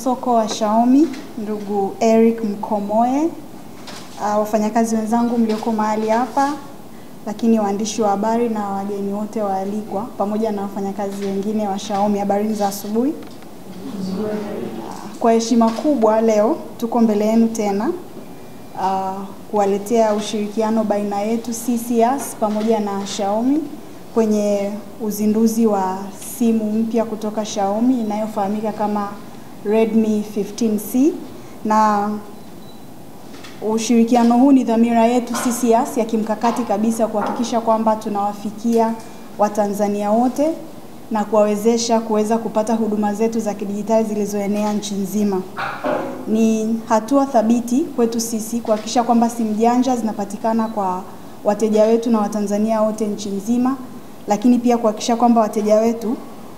Soko wa Xiaomi, ndugu Eric Mkomoe, wafanyakazi wenzangu mlioko mahali hapa, lakini waandishi wa habari na wageni wote waalikwa, pamoja na wafanyakazi wengine wa Xiaomi. Habari za asubuhi. Kwa heshima kubwa leo tuko mbele yenu tena kuwaletea ushirikiano baina yetu CCS pamoja na Xiaomi kwenye uzinduzi wa simu mpya kutoka Xiaomi inayofahamika kama Redmi 15C. Na ushirikiano huu ni dhamira yetu CCS ya kimkakati kabisa kuhakikisha kwamba tunawafikia Watanzania wote na kuwawezesha kuweza kupata huduma zetu za kidijitali zilizoenea nchi nzima. Ni hatua thabiti kwetu sisi kuhakikisha kwamba simu janja zinapatikana kwa wateja wetu na Watanzania wote nchi nzima, lakini pia kuhakikisha kwamba wateja wetu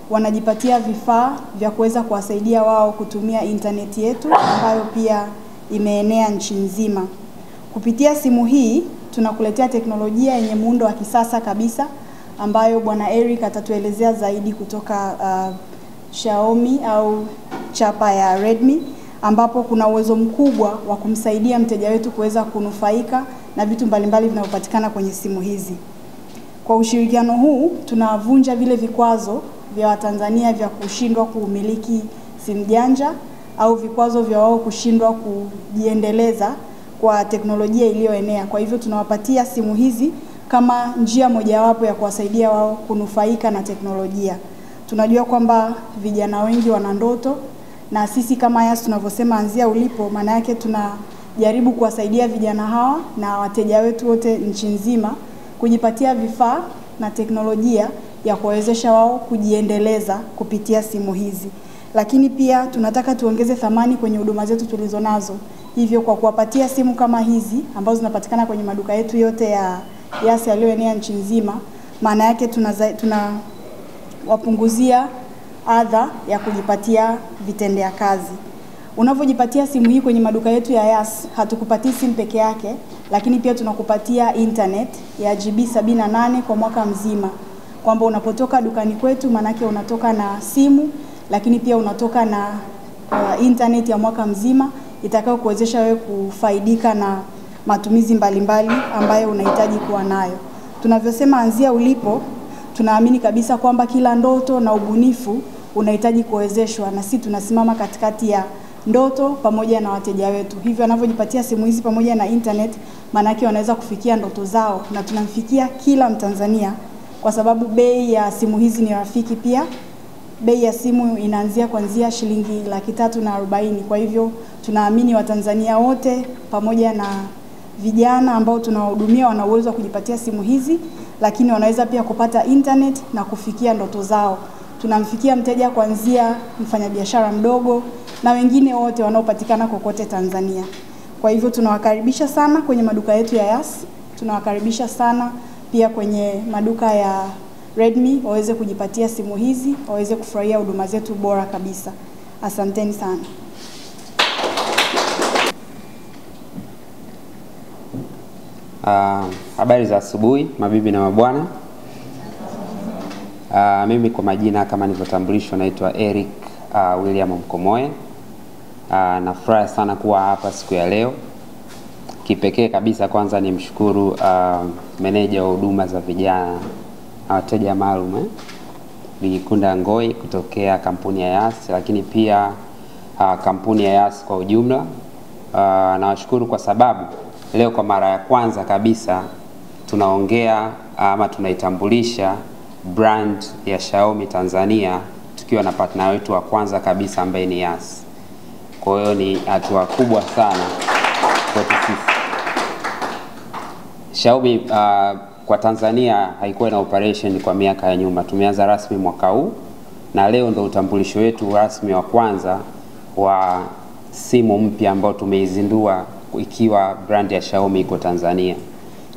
wanajipatia vifaa vya kuweza kuwasaidia wao kutumia interneti yetu ambayo pia imeenea nchi nzima. Kupitia simu hii tunakuletea teknolojia yenye muundo wa kisasa kabisa ambayo Bwana Eric atatuelezea zaidi kutoka Xiaomi au chapa ya Redmi, ambapo kuna uwezo mkubwa wa kumsaidia mteja wetu kuweza kunufaika na vitu mbalimbali vinavyopatikana kwenye simu hizi. Kwa ushirikiano huu tunavunja vile vikwazo vya Watanzania vya kushindwa kumiliki simu janja au vikwazo vya wao kushindwa kujiendeleza kwa teknolojia iliyoenea. Kwa hivyo tunawapatia simu hizi kama njia mojawapo ya kuwasaidia wao kunufaika na teknolojia. Tunajua kwamba vijana wengi wana ndoto, na sisi kama Yas tunavyosema anzia ulipo, maana yake tunajaribu kuwasaidia vijana hawa na wateja wetu wote nchi nzima kujipatia vifaa na teknolojia ya kuwawezesha wao kujiendeleza kupitia simu hizi. Lakini pia tunataka tuongeze thamani kwenye huduma zetu tulizonazo. Hivyo kwa kuwapatia simu kama hizi ambazo zinapatikana kwenye maduka yetu yote ya Yas yaliyoenea nchi nzima, maana yake tunawapunguzia adha ya kujipatia vitendea kazi. Unavyojipatia simu hii kwenye maduka yetu ya Yas, hatukupatii simu peke yake, lakini pia tunakupatia internet ya GB 78 kwa mwaka mzima. Kwamba unapotoka dukani kwetu manake unatoka na simu, lakini pia unatoka na internet ya mwaka mzima itakayo kuwezesha wewe kufaidika na matumizi mbalimbali ambayo unahitaji kuwa nayo. Tunavyosema anzia ulipo, tunaamini kabisa kwamba kila ndoto na ubunifu unahitaji kuwezeshwa, na sisi tunasimama katikati ya ndoto pamoja na wateja wetu. Hivyo wanavyojipatia simu hizi pamoja na internet, manake wanaweza kufikia ndoto zao, na tunamfikia kila Mtanzania kwa sababu bei ya simu hizi ni rafiki pia. Bei ya simu inaanzia kuanzia shilingi 340,000. Kwa hivyo tunaamini Watanzania wote pamoja na vijana ambao tunawahudumia wana uwezo wa kujipatia simu hizi, lakini wanaweza pia kupata internet na kufikia ndoto zao. Tunamfikia mteja kuanzia mfanyabiashara mdogo na wengine wote wanaopatikana kokote Tanzania. Kwa hivyo tunawakaribisha sana kwenye maduka yetu ya Yas. Tunawakaribisha sana pia kwenye maduka ya Redmi waweze kujipatia simu hizi, waweze kufurahia huduma zetu bora kabisa. Asanteni sana. Habari za asubuhi mabibi na mabwana. Mimi kwa majina kama nilivyotambulishwa naitwa Eric William Mkomoe. Nafurahi sana kuwa hapa siku ya leo. Kipekee kabisa kwanza nimshukuru meneja wa huduma za vijana na wateja maalum Bigikunda Ngoi kutokea kampuni ya Yas, lakini pia kampuni ya Yas kwa ujumla. Nawashukuru kwa sababu leo kwa mara ya kwanza kabisa tunaongea ama tunaitambulisha brand ya Xiaomi Tanzania tukiwa na partner wetu wa kwanza kabisa ambaye ni Yas. Kwa hiyo ni hatua kubwa sana kwetu sisi. Xiaomi kwa Tanzania haikuwa na operation kwa miaka ya nyuma. Tumeanza rasmi mwaka huu na leo ndo utambulisho wetu rasmi wa kwanza wa simu mpya ambao tumeizindua ikiwa brand ya Xiaomi iko Tanzania,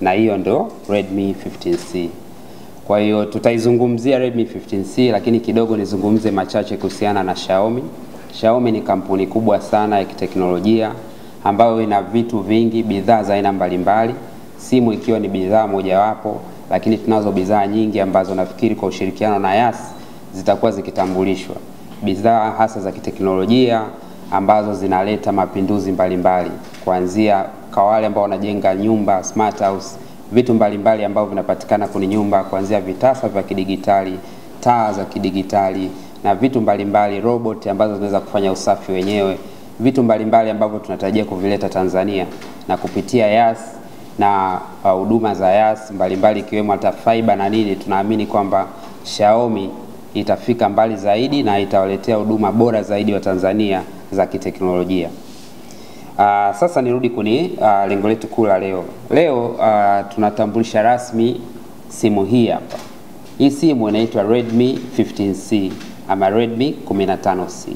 na hiyo ndo Redmi 15C. Kwa hiyo tutaizungumzia Redmi 15C, lakini kidogo nizungumze machache kuhusiana na Xiaomi. Xiaomi ni kampuni kubwa sana ya kiteknolojia ambayo ina vitu vingi, bidhaa za aina mbalimbali, simu ikiwa ni bidhaa mojawapo, lakini tunazo bidhaa nyingi ambazo nafikiri kwa ushirikiano na Yas zitakuwa zikitambulishwa. Bidhaa hasa za kiteknolojia ambazo zinaleta mapinduzi mbalimbali, kuanzia kwa wale ambao wanajenga nyumba smart house, vitu mbalimbali ambavyo vinapatikana kwenye nyumba, kuanzia vitasa vya kidigitali, taa za kidigitali na vitu mbalimbali, robot ambazo zinaweza kufanya usafi wenyewe, vitu mbalimbali ambavyo tunatarajia kuvileta Tanzania na kupitia Yas na huduma za Yas mbalimbali ikiwemo hata fiber na nini. Tunaamini kwamba Xiaomi itafika mbali zaidi na itawaletea huduma bora zaidi wa Tanzania za kiteknolojia. Sasa nirudi kwenye lengo letu kuu la leo. Leo tunatambulisha rasmi simu hii hapa. Hii simu inaitwa Redmi 15C ama Redmi 15C.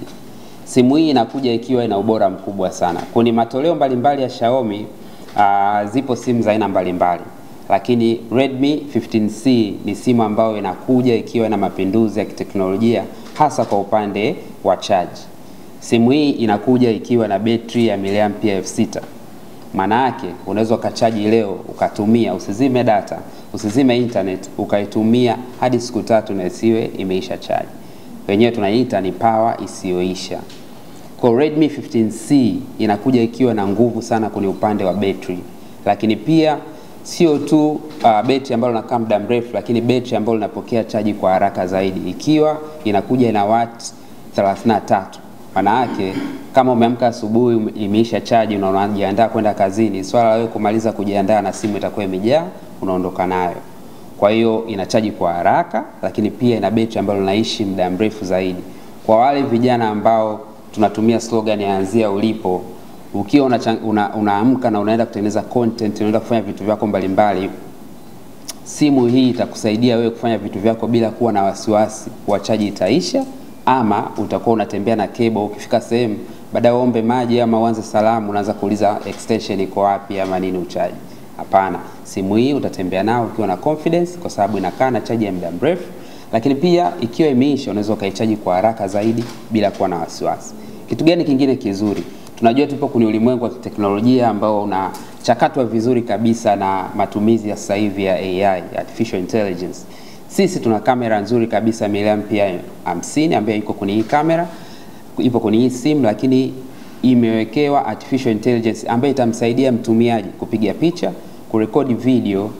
Simu hii inakuja ikiwa ina ubora mkubwa sana. Kwenye matoleo mbalimbali ya Xiaomi zipo simu za aina mbalimbali, lakini Redmi 15C ni simu ambayo inakuja ikiwa na mapinduzi ya kiteknolojia, hasa kwa upande wa charge. Simu hii inakuja ikiwa na betri ya miliampia 6000. Maana yake unaweza ukachaji leo ukatumia, usizime data, usizime internet, ukaitumia hadi siku 3 na isiwe imeisha charge. Wenyewe tunaiita ni power isiyoisha. Kwa Redmi 15C inakuja ikiwa na nguvu sana kwenye upande wa betri, lakini pia sio tu betri ambayo inakaa muda mrefu, lakini betri ambayo inapokea chaji kwa haraka zaidi, ikiwa inakuja na watt 33. Maana yake kama umeamka asubuhi imeisha chaji na unajiandaa kwenda kazini, swala wewe kumaliza kujiandaa na simu itakuwa imejaa, unaondoka nayo. Kwa hiyo inachaji kwa haraka, lakini pia ina betri ambayo inaishi muda mrefu zaidi. Kwa wale vijana ambao tunatumia slogan ya anzia ulipo, ukiwa unaamka na unaenda kutengeneza content, unaenda kufanya vitu vyako mbalimbali, simu hii itakusaidia wewe kufanya vitu vyako bila kuwa na wasiwasi wa chaji itaisha, ama utakuwa unatembea na cable, ukifika sehemu baadaye uombe maji ama uanze salamu unaanza kuuliza extension iko wapi ama nini uchaji. Hapana, simu hii utatembea nao ukiwa na confidence kwa sababu inakaa na chaji ya muda mrefu, lakini pia ikiwa imeisha unaweza ukaichaji kwa haraka zaidi bila kuwa na wasiwasi. Kitu gani kingine kizuri? Tunajua tupo kwenye ulimwengu wa teknolojia ambao unachakatwa vizuri kabisa na matumizi ya sasa hivi ya AI, artificial intelligence. Sisi tuna kamera nzuri kabisa miliampia 50 ambayo iko kwenye hii kamera, ipo kwenye hii simu, lakini imewekewa artificial intelligence ambayo itamsaidia mtumiaji kupiga picha, kurekodi video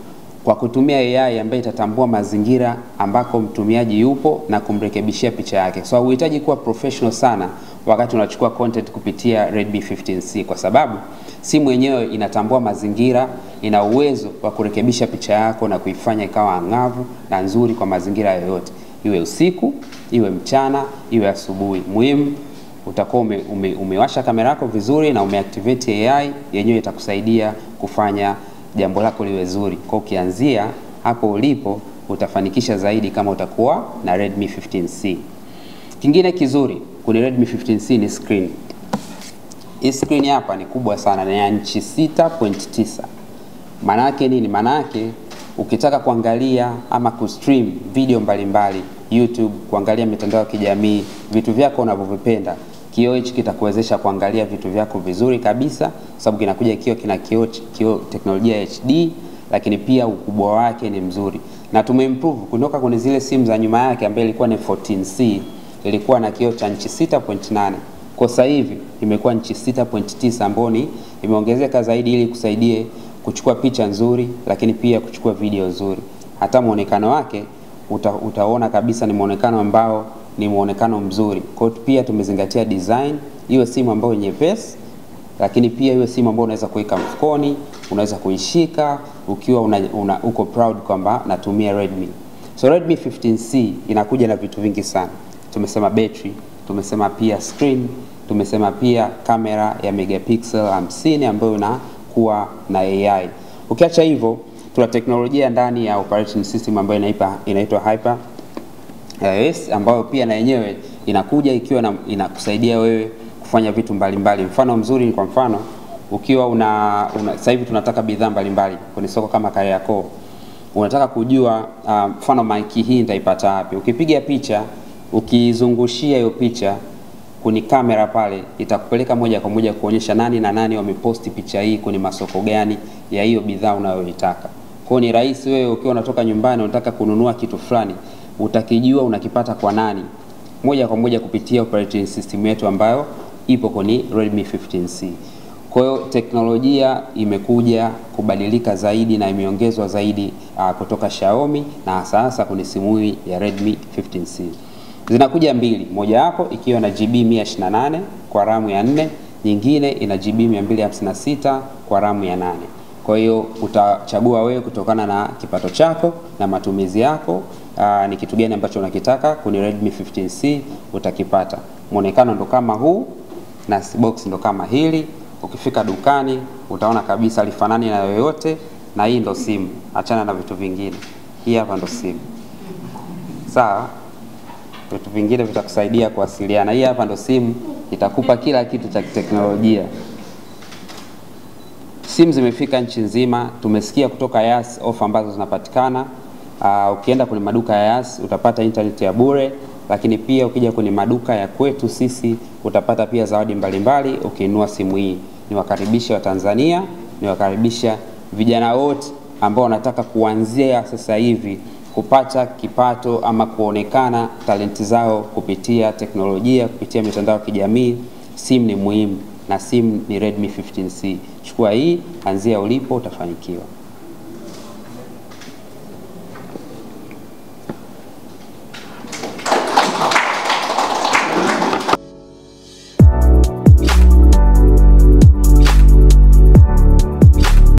kwa kutumia AI ambayo itatambua mazingira ambako mtumiaji yupo na kumrekebishia picha yake. So huhitaji kuwa professional sana wakati unachukua content kupitia Redmi 15C, kwa sababu simu yenyewe inatambua mazingira, ina uwezo wa kurekebisha picha yako na kuifanya ikawa angavu na nzuri kwa mazingira yoyote, iwe usiku, iwe mchana, iwe asubuhi. Muhimu utakuwa umewasha kamera yako vizuri na umeactivate AI, yenyewe itakusaidia kufanya jambo lako liwe zuri. Kwa ukianzia hapo ulipo utafanikisha zaidi kama utakuwa na Redmi 15C. Kingine kizuri kwenye Redmi 15C ni screen. Hii screen hapa ni kubwa sana, ni inchi 6.9. Maana yake nini? Maana yake ukitaka kuangalia ama kustream video mbalimbali YouTube, kuangalia mitandao ya kijamii, vitu vyako unavyovipenda, kioo hichi kitakuwezesha kuangalia vitu vyako vizuri kabisa, kwa sababu kinakuja kina kioo teknolojia HD, lakini pia ukubwa wake ni mzuri. Na tumeimprove kutoka kwenye zile simu za nyuma yake ambayo ilikuwa ni 14C, ilikuwa na kioo cha inchi 6.8. Kwa sasa hivi imekuwa inchi 6.9 ambayo imeongezeka zaidi ili kusaidie kuchukua picha nzuri, lakini pia kuchukua video nzuri. Hata muonekano wake utaona kabisa ni muonekano ambao ni muonekano mzuri. Kwa hiyo pia tumezingatia design, iwe simu ambayo nyepesi, lakini pia iwe simu ambayo unaweza kuweka mfukoni, unaweza kuishika ukiwa uko proud kwamba natumia Redmi. So Redmi 15C inakuja na vitu vingi sana. Tumesema battery, tumesema pia screen, tumesema pia kamera ya megapixel 50 ambayo inakuwa na AI. Ukiacha hivyo, tuna teknolojia ndani ya operating system ambayo inaitwa Hyper iOS, ambayo pia na yenyewe inakuja ikiwa inakusaidia wewe kufanya vitu mbalimbali. Mfano mzuri ni kwa mfano ukiwa sasa hivi tunataka bidhaa mbalimbali kwenye soko kama Kariakoo, unataka kujua mfano mic hii nitaipata wapi. Ukipiga picha, ukizungushia hiyo picha kwenye kamera pale, itakupeleka moja kwa moja kuonyesha nani na nani wameposti picha hii kwenye masoko gani ya hiyo bidhaa unayoitaka. Kwa ni rahisi wewe ukiwa unatoka nyumbani unataka kununua kitu fulani, utakijua unakipata kwa nani moja kwa moja kupitia operating system yetu ambayo ipo kwenye Redmi 15C. Kwa hiyo teknolojia imekuja kubadilika zaidi na imeongezwa zaidi kutoka Xiaomi na sasa kwenye simu hii ya Redmi 15C. Zinakuja mbili, moja hapo ikiwa na GB 128 kwa RAM ya 4, nyingine ina GB 256 kwa RAM ya 8. Kwa hiyo utachagua wewe kutokana na kipato chako na matumizi yako, ni kitu gani ambacho unakitaka kwenye Redmi 15C utakipata. Muonekano ndo kama huu na box ndo kama hili. Ukifika dukani utaona kabisa lifanani na yoyote, na hii ndo simu. Achana na vitu vingine. Hii hapa ndo simu. Sawa? Vitu vingine vitakusaidia kuwasiliana. Hii hapa ndo simu, itakupa kila kitu cha teknolojia. Simu zimefika nchi nzima. Tumesikia kutoka Yas ofa ambazo zinapatikana. Ukienda kwenye maduka ya Yas utapata internet ya bure, lakini pia ukija kwenye maduka ya kwetu sisi utapata pia zawadi mbalimbali ukiinua simu hii. Niwakaribisha Watanzania, niwakaribisha vijana wote ambao wanataka kuanzia sasa hivi kupata kipato ama kuonekana talenti zao kupitia teknolojia, kupitia mitandao ya kijamii. Simu ni muhimu na simu ni Redmi 15C. Chukua hii, anzia ulipo, utafanikiwa.